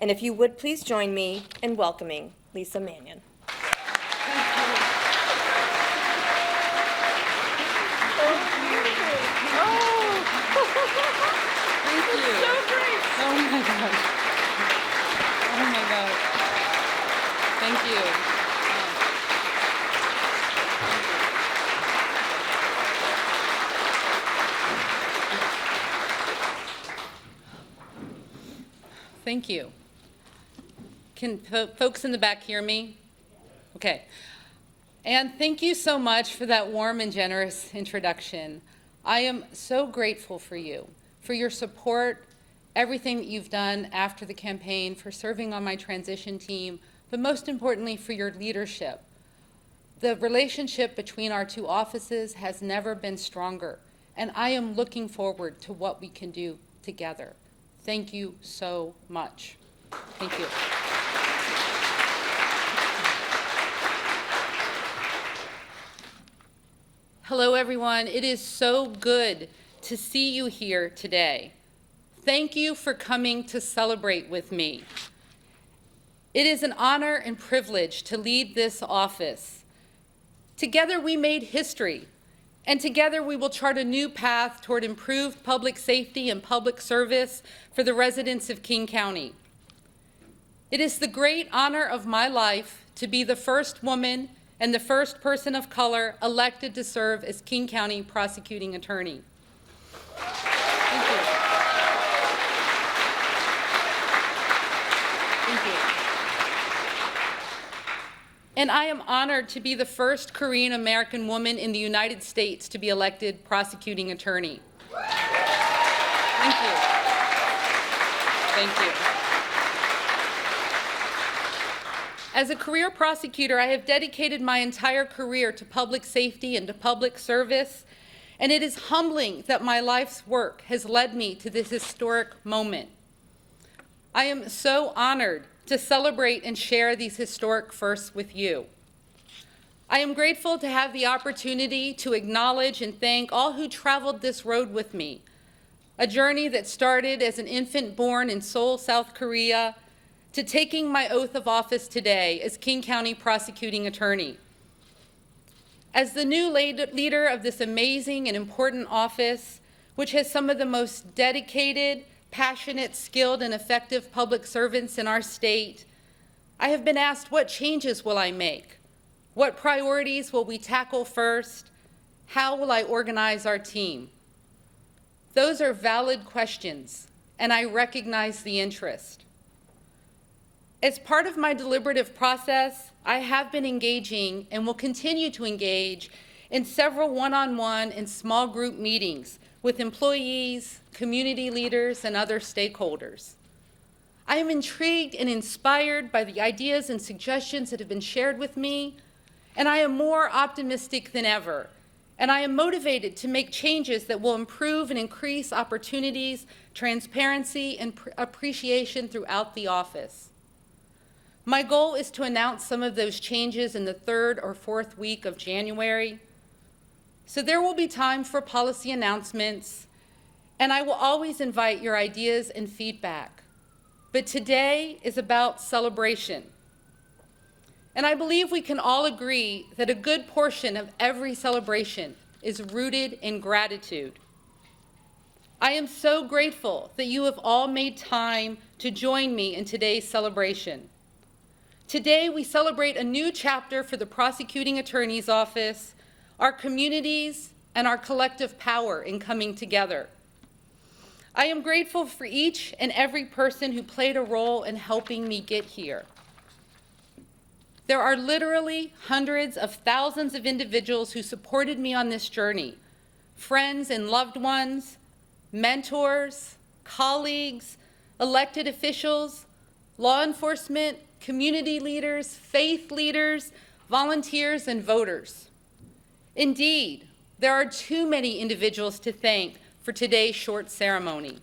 And if you would please join me in welcoming Leesa Manion. Oh my God. Oh my God. Thank you. Thank you. Can folks in the back hear me? Okay. And thank you so much for that warm and generous introduction. I am so grateful for you, for your support, everything that you've done after the campaign, for serving on my transition team, but most importantly for your leadership. The relationship between our two offices has never been stronger, and I am looking forward to what we can do together. Thank you so much. Thank you. Hello, everyone. It is so good to see you here today. Thank you for coming to celebrate with me. It is an honor and privilege to lead this office. Together we made history, and together we will chart a new path toward improved public safety and public service for the residents of King County. It is the great honor of my life to be the first woman and the first person of color elected to serve as King County prosecuting attorney. Thank you. Thank you. And I am honored to be the first Korean American woman in the United States to be elected prosecuting attorney. Thank you. Thank you. As a career prosecutor, I have dedicated my entire career to public safety and to public service, and it is humbling that my life's work has led me to this historic moment. I am so honored to celebrate and share these historic firsts with you. I am grateful to have the opportunity to acknowledge and thank all who traveled this road with me, a journey that started as an infant born in Seoul, South Korea, to taking my oath of office today as King County prosecuting attorney. As the new leader of this amazing and important office, which has some of the most dedicated, passionate, skilled, and effective public servants in our state, I have been asked, what changes will I make? What priorities will we tackle first? How will I organize our team? Those are valid questions, and I recognize the interest. As part of my deliberative process, I have been engaging and will continue to engage in several one-on-one and small group meetings with employees, community leaders, and other stakeholders. I am intrigued and inspired by the ideas and suggestions that have been shared with me, and I am more optimistic than ever, and I am motivated to make changes that will improve and increase opportunities, transparency, and appreciation throughout the office. My goal is to announce some of those changes in the 3rd or 4th week of January. So there will be time for policy announcements, and I will always invite your ideas and feedback. But today is about celebration. And I believe we can all agree that a good portion of every celebration is rooted in gratitude. I am so grateful that you have all made time to join me in today's celebration. Today, we celebrate a new chapter for the prosecuting attorney's office, our communities, and our collective power in coming together. I am grateful for each and every person who played a role in helping me get here. There are literally hundreds of thousands of individuals who supported me on this journey, friends and loved ones, mentors, colleagues, elected officials, law enforcement, community leaders, faith leaders, volunteers, and voters. Indeed, there are too many individuals to thank for today's short ceremony.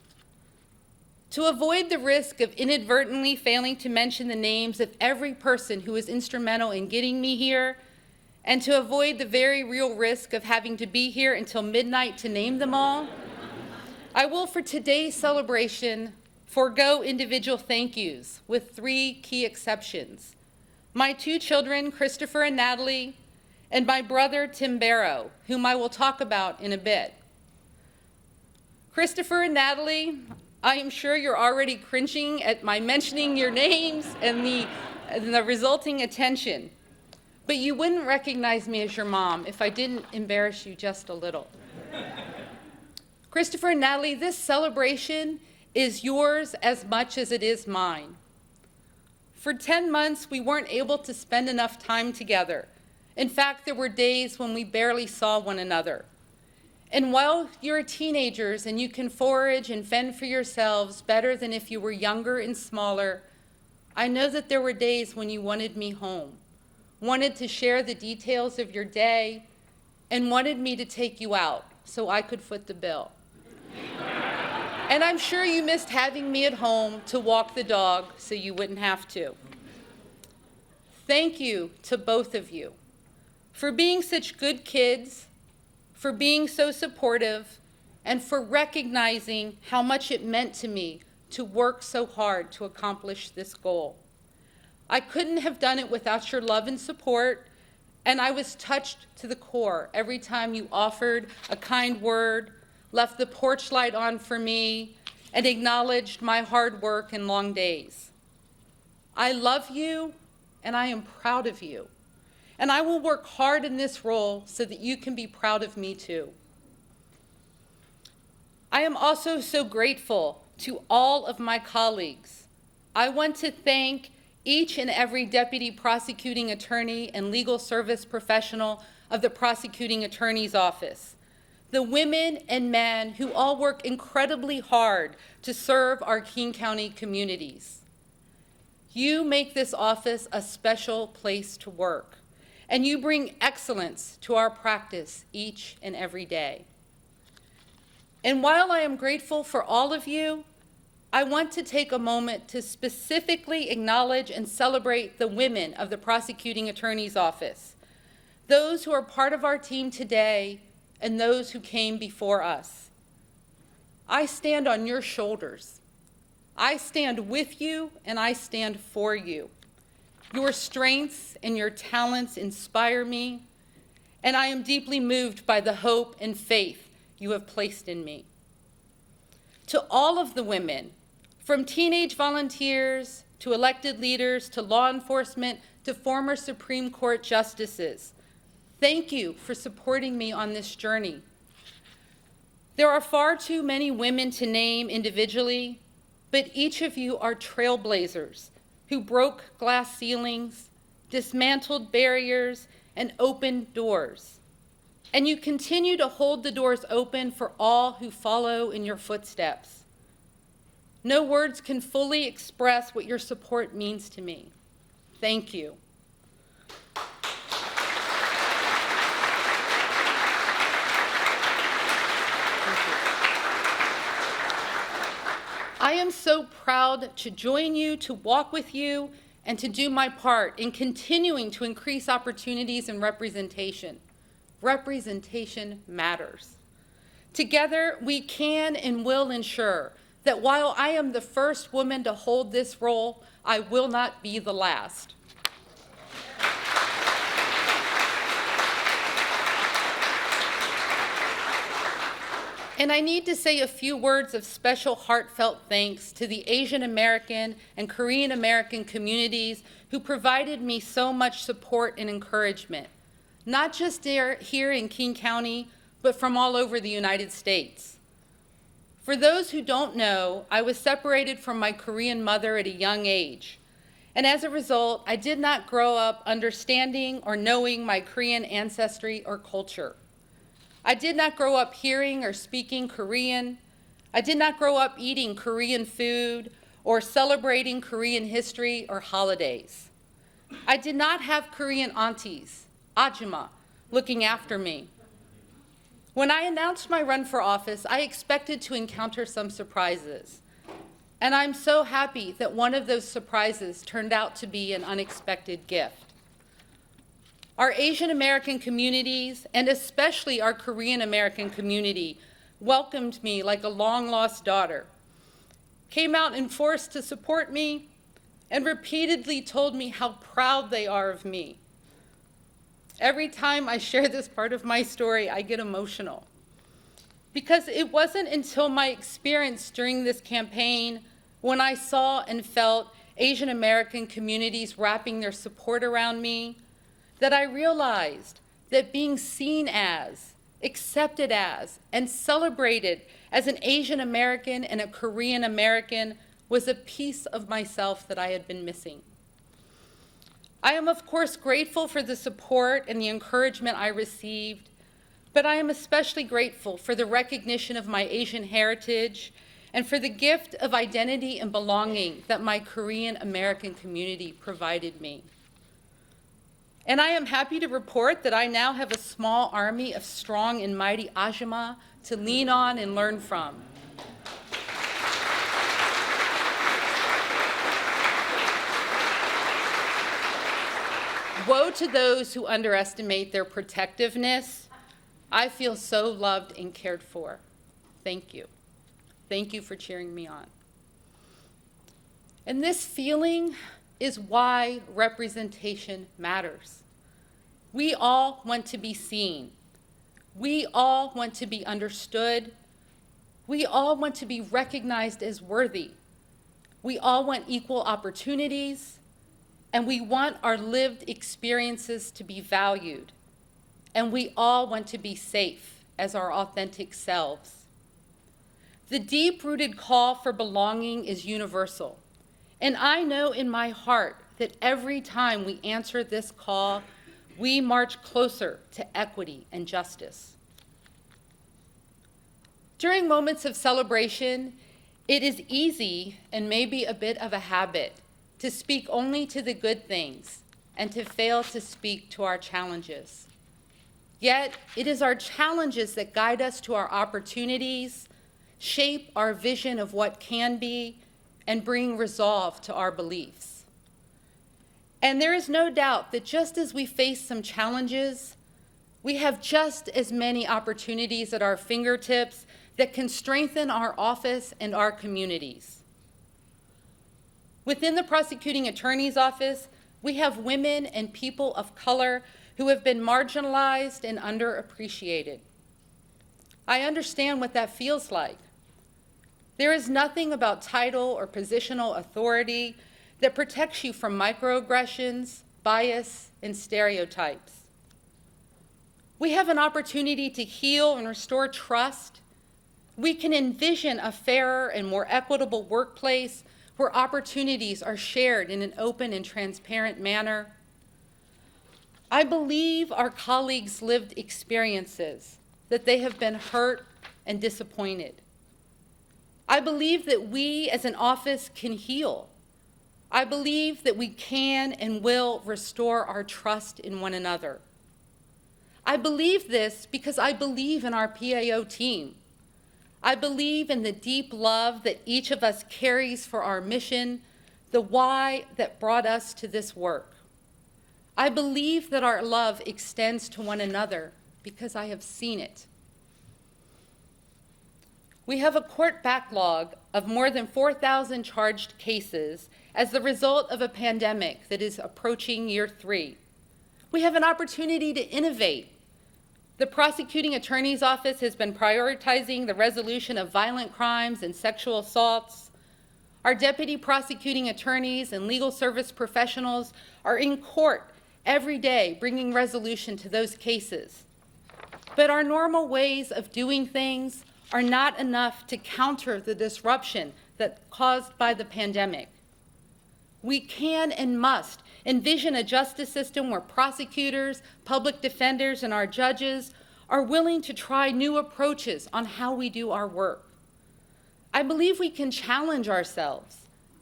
To avoid the risk of inadvertently failing to mention the names of every person who was instrumental in getting me here, and to avoid the very real risk of having to be here until midnight to name them all, I will, for today's celebration, forego individual thank yous with 3 key exceptions. My 2 children, Christopher and Natalie, and my brother, Tim Barrow, whom I will talk about in a bit. Christopher and Natalie, I am sure you're already cringing at my mentioning your names and the resulting attention, but you wouldn't recognize me as your mom if I didn't embarrass you just a little. Christopher and Natalie, this celebration is yours as much as it is mine. For 10 months, we weren't able to spend enough time together. In fact, there were days when we barely saw one another. And while you're teenagers and you can forage and fend for yourselves better than if you were younger and smaller, I know that there were days when you wanted me home, wanted to share the details of your day, and wanted me to take you out so I could foot the bill. And I'm sure you missed having me at home to walk the dog so you wouldn't have to. Thank you to both of you for being such good kids, for being so supportive, and for recognizing how much it meant to me to work so hard to accomplish this goal. I couldn't have done it without your love and support, and I was touched to the core every time you offered a kind word, left the porch light on for me, and acknowledged my hard work and long days. I love you, and I am proud of you. And I will work hard in this role so that you can be proud of me too. I am also so grateful to all of my colleagues. I want to thank each and every deputy prosecuting attorney and legal service professional of the prosecuting attorney's office, the women and men who all work incredibly hard to serve our King County communities. You make this office a special place to work, and you bring excellence to our practice each and every day. And while I am grateful for all of you, I want to take a moment to specifically acknowledge and celebrate the women of the prosecuting attorney's office, those who are part of our team today and those who came before us. I stand on your shoulders. I stand with you and I stand for you. Your strengths and your talents inspire me, and I am deeply moved by the hope and faith you have placed in me. To all of the women, from teenage volunteers to elected leaders to law enforcement to former Supreme Court justices, thank you for supporting me on this journey. There are far too many women to name individually, but each of you are trailblazers who broke glass ceilings, dismantled barriers, and opened doors. And you continue to hold the doors open for all who follow in your footsteps. No words can fully express what your support means to me. Thank you. I am so proud to join you, to walk with you, and to do my part in continuing to increase opportunities and representation. Representation matters. Together, we can and will ensure that while I am the first woman to hold this role, I will not be the last. And I need to say a few words of special heartfelt thanks to the Asian American and Korean American communities who provided me so much support and encouragement, not just here in King County, but from all over the United States. For those who don't know, I was separated from my Korean mother at a young age. And as a result, I did not grow up understanding or knowing my Korean ancestry or culture. I did not grow up hearing or speaking Korean. I did not grow up eating Korean food or celebrating Korean history or holidays. I did not have Korean aunties, ajumma, looking after me. When I announced my run for office, I expected to encounter some surprises. And I'm so happy that one of those surprises turned out to be an unexpected gift. Our Asian American communities, and especially our Korean American community, welcomed me like a long-lost daughter. came out in force to support me and repeatedly told me how proud they are of me. Every time I share this part of my story, I get emotional. Because it wasn't until my experience during this campaign when I saw and felt Asian American communities wrapping their support around me that I realized that being seen as, accepted as, and celebrated as an Asian American and a Korean American was a piece of myself that I had been missing. I am, of course, grateful for the support and the encouragement I received, but I am especially grateful for the recognition of my Asian heritage and for the gift of identity and belonging that my Korean American community provided me. And I am happy to report that I now have a small army of strong and mighty Ajumma to lean on and learn from. Woe to those who underestimate their protectiveness. I feel so loved and cared for. Thank you. Thank you for cheering me on. And this feeling is why representation matters. We all want to be seen. We all want to be understood. We all want to be recognized as worthy. We all want equal opportunities, and we want our lived experiences to be valued. And we all want to be safe as our authentic selves. The deep-rooted call for belonging is universal. And I know in my heart that every time we answer this call, we march closer to equity and justice. During moments of celebration, it is easy and maybe a bit of a habit to speak only to the good things and to fail to speak to our challenges. Yet, it is our challenges that guide us to our opportunities, shape our vision of what can be, and bring resolve to our beliefs. And there is no doubt that just as we face some challenges, we have just as many opportunities at our fingertips that can strengthen our office and our communities. Within the prosecuting attorney's office, we have women and people of color who have been marginalized and underappreciated. I understand what that feels like. There is nothing about title or positional authority that protects you from microaggressions, bias, and stereotypes. We have an opportunity to heal and restore trust. We can envision a fairer and more equitable workplace where opportunities are shared in an open and transparent manner. I believe our colleagues' lived experiences, that they have been hurt and disappointed. I believe that we as an office can heal. I believe that we can and will restore our trust in one another. I believe this because I believe in our PAO team. I believe in the deep love that each of us carries for our mission, the why that brought us to this work. I believe that our love extends to one another because I have seen it. We have a court backlog of more than 4,000 charged cases as the result of a pandemic that is approaching year 3. We have an opportunity to innovate. The prosecuting attorney's office has been prioritizing the resolution of violent crimes and sexual assaults. Our deputy prosecuting attorneys and legal service professionals are in court every day bringing resolution to those cases. But our normal ways of doing things are not enough to counter the disruption that's caused by the pandemic. We can and must envision a justice system where prosecutors, public defenders, and our judges are willing to try new approaches on how we do our work. I believe we can challenge ourselves,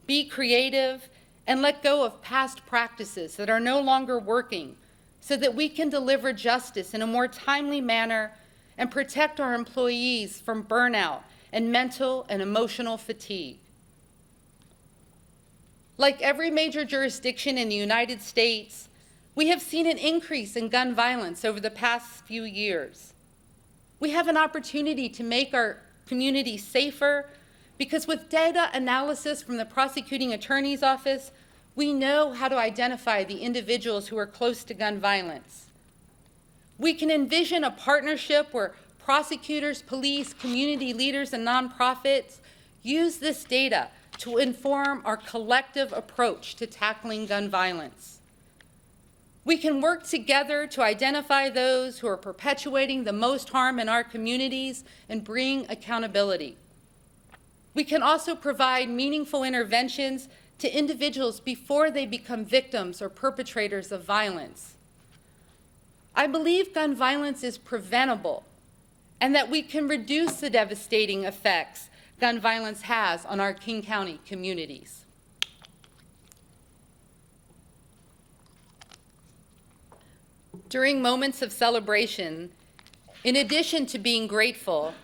be creative, and let go of past practices that are no longer working so that we can deliver justice in a more timely manner and protect our employees from burnout and mental and emotional fatigue. Like every major jurisdiction in the United States, we have seen an increase in gun violence over the past few years. We have an opportunity to make our communities safer, Because with data analysis from the prosecuting attorney's office, we know how to identify the individuals who are close to gun violence. We can envision a partnership where prosecutors, police, community leaders, and nonprofits use this data to inform our collective approach to tackling gun violence. We can work together to identify those who are perpetuating the most harm in our communities and bring accountability. We can also provide meaningful interventions to individuals before they become victims or perpetrators of violence. I believe gun violence is preventable and that we can reduce the devastating effects gun violence has on our King County communities. During moments of celebration, in addition to being grateful,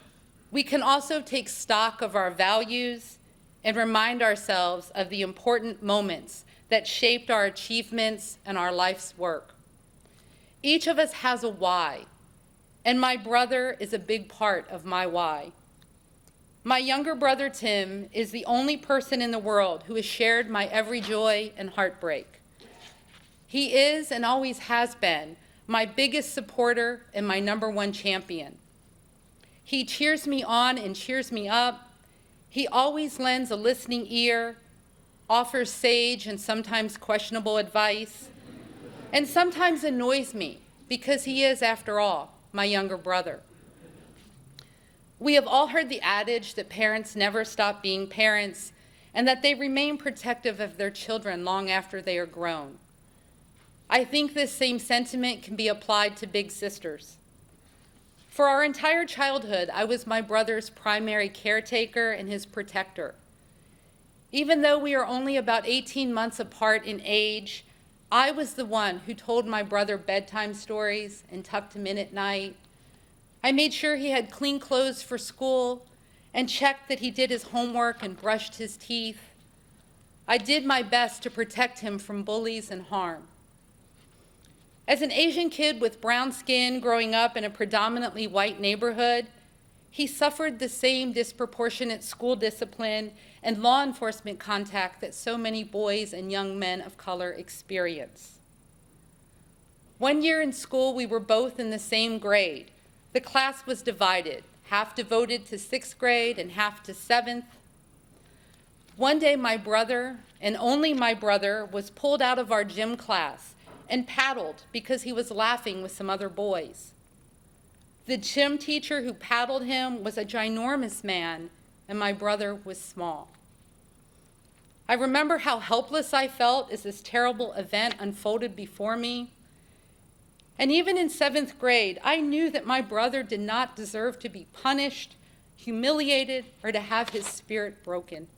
we can also take stock of our values and remind ourselves of the important moments that shaped our achievements and our life's work. Each of us has a why, and my brother is a big part of my why. My younger brother, Tim, is the only person in the world who has shared my every joy and heartbreak. He is and always has been my biggest supporter and my #1 champion. He cheers me on and cheers me up. He always lends a listening ear, offers sage and sometimes questionable advice, and sometimes annoys me because he is, after all, my younger brother. We have all heard the adage that parents never stop being parents and that they remain protective of their children long after they are grown. I think this same sentiment can be applied to big sisters. For our entire childhood, I was my brother's primary caretaker and his protector. Even though we are only about 18 months apart in age, I was the one who told my brother bedtime stories and tucked him in at night. I made sure he had clean clothes for school and checked that he did his homework and brushed his teeth. I did my best to protect him from bullies and harm. As an Asian kid with brown skin growing up in a predominantly white neighborhood, he suffered the same disproportionate school discipline and law enforcement contact that so many boys and young men of color experience. One year in school, we were both in the same grade. The class was divided, half devoted to 6th grade and half to 7th. One day, my brother, and only my brother, was pulled out of our gym class and paddled because he was laughing with some other boys. The gym teacher who paddled him was a ginormous man, and my brother was small. I remember how helpless I felt as this terrible event unfolded before me. And even in 7th grade, I knew that my brother did not deserve to be punished, humiliated, or to have his spirit broken.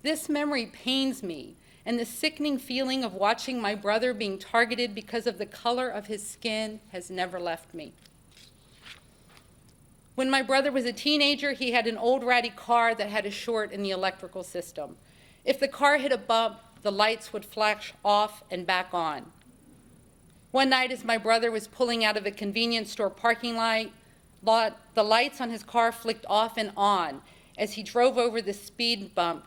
This memory pains me, and the sickening feeling of watching my brother being targeted because of the color of his skin has never left me. When my brother was a teenager, he had an old ratty car that had a short in the electrical system. If the car hit a bump, the lights would flash off and back on. One night, as my brother was pulling out of a convenience store parking lot, the lights on his car flicked off and on as he drove over the speed bump,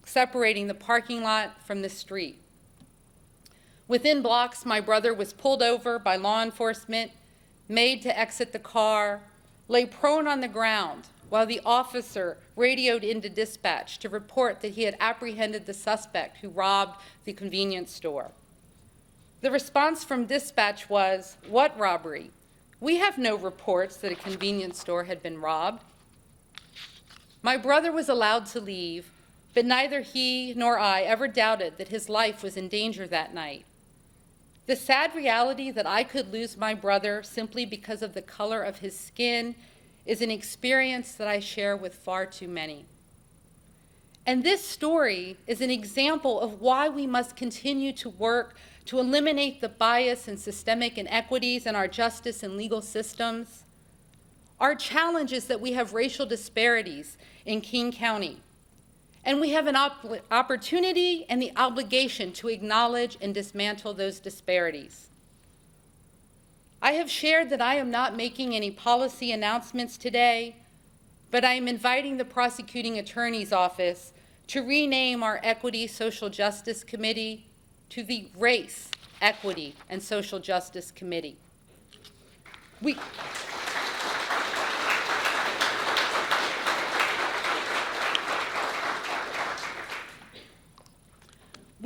separating the parking lot from the street. Within blocks, my brother was pulled over by law enforcement, made to exit the car, lay prone on the ground while the officer radioed into dispatch to report that he had apprehended the suspect who robbed the convenience store. The response from dispatch was, "What robbery? We have no reports that a convenience store had been robbed." My brother was allowed to leave, but neither he nor I ever doubted that his life was in danger that night. The sad reality that I could lose my brother simply because of the color of his skin is an experience that I share with far too many. And this story is an example of why we must continue to work to eliminate the bias and systemic inequities in our justice and legal systems. Our challenge is that we have racial disparities in King County, and we have an opportunity and the obligation to acknowledge and dismantle those disparities. I have shared that I am not making any policy announcements today, but I am inviting the Prosecuting Attorney's Office to rename our Equity, Social Justice Committee to the Race, Equity, and Social Justice Committee. We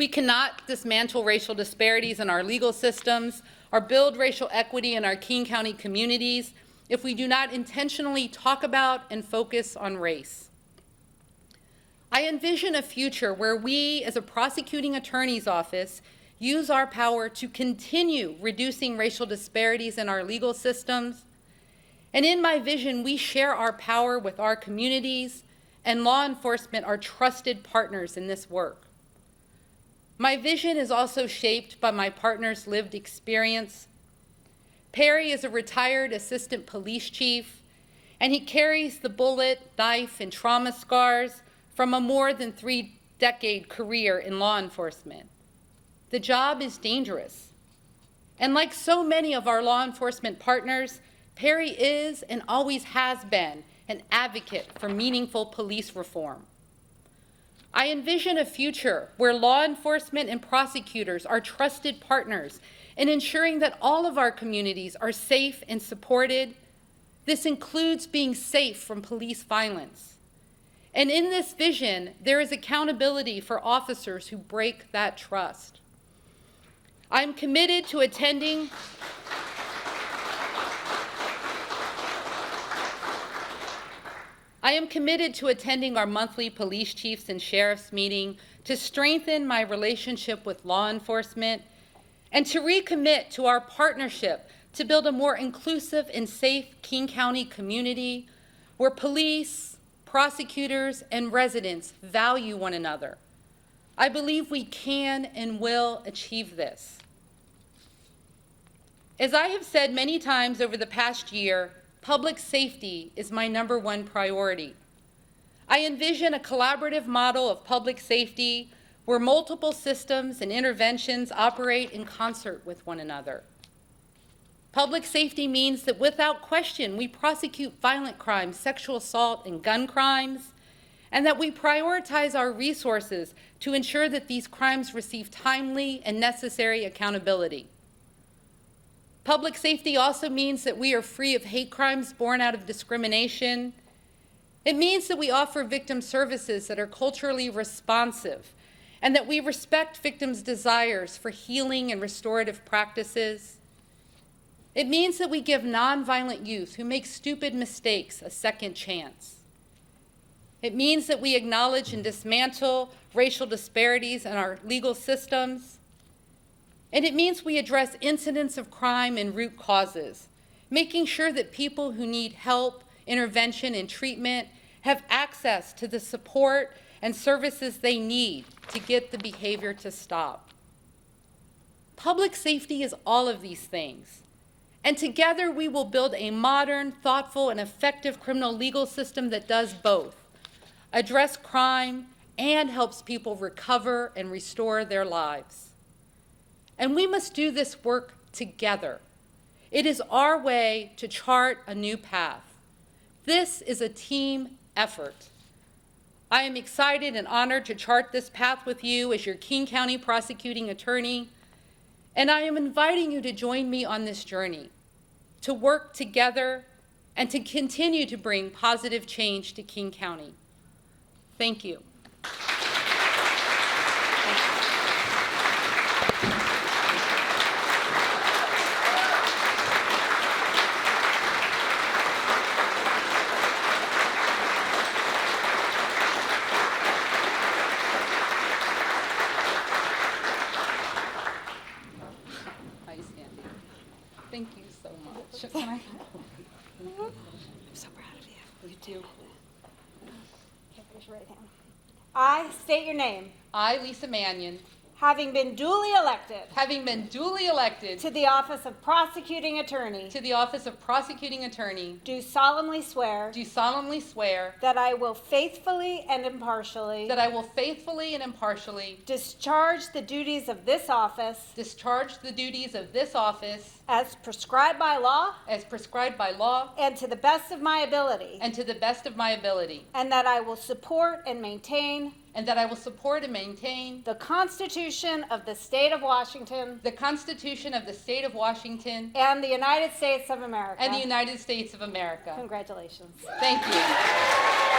cannot dismantle racial disparities in our legal systems or build racial equity in our King County communities if we do not intentionally talk about and focus on race. I envision a future where we, as a prosecuting attorney's office, use our power to continue reducing racial disparities in our legal systems. And in my vision, we share our power with our communities, and law enforcement are trusted partners in this work. My vision is also shaped by my partner's lived experience. Perry is a retired assistant police chief, and he carries the bullet, knife, and trauma scars from a more than 3-decade career in law enforcement. The job is dangerous. And like so many of our law enforcement partners, Perry is and always has been an advocate for meaningful police reform. I envision a future where law enforcement and prosecutors are trusted partners in ensuring that all of our communities are safe and supported. This includes being safe from police violence. And in this vision, there is accountability for officers who break that trust. I'm committed to attending our monthly police chiefs and sheriffs meeting to strengthen my relationship with law enforcement and to recommit to our partnership to build a more inclusive and safe King County community where police, prosecutors, and residents value one another. I believe we can and will achieve this. As I have said many times over the past year, public safety is my #1 priority. I envision a collaborative model of public safety where multiple systems and interventions operate in concert with one another. Public safety means that without question, we prosecute violent crimes, sexual assault, and gun crimes, and that we prioritize our resources to ensure that these crimes receive timely and necessary accountability. Public safety also means that we are free of hate crimes born out of discrimination. It means that we offer victim services that are culturally responsive and that we respect victims' desires for healing and restorative practices. It means that we give nonviolent youth who make stupid mistakes a second chance. It means that we acknowledge and dismantle racial disparities in our legal systems. And it means we address incidents of crime and root causes, making sure that people who need help, intervention, and treatment have access to the support and services they need to get the behavior to stop. Public safety is all of these things. And together we will build a modern, thoughtful, and effective criminal legal system that does both, address crime and helps people recover and restore their lives. And we must do this work together. It is our way to chart a new path. This is a team effort. I am excited and honored to chart this path with you as your King County prosecuting attorney, and I am inviting you to join me on this journey, to work together and to continue to bring positive change to King County. Thank you. Hi, Sandy. Thank you so much. I'm so proud of you. You too. Okay, raise your right hand. I state your name. I, Leesa Manion, having been duly elected to the office of prosecuting attorney, the office of prosecuting attorney, do solemnly swear do solemnly swear that I will faithfully and impartially that I will faithfully and impartially discharge the duties of this office discharge the duties of this office as prescribed by law as prescribed by law and to the best of my ability, and to the best of my ability, and that I will support and maintain and that I will support and maintain the Constitution of the State of Washington the Constitution of the State of Washington and the United States of America. and the United States of America. Congratulations. Thank you.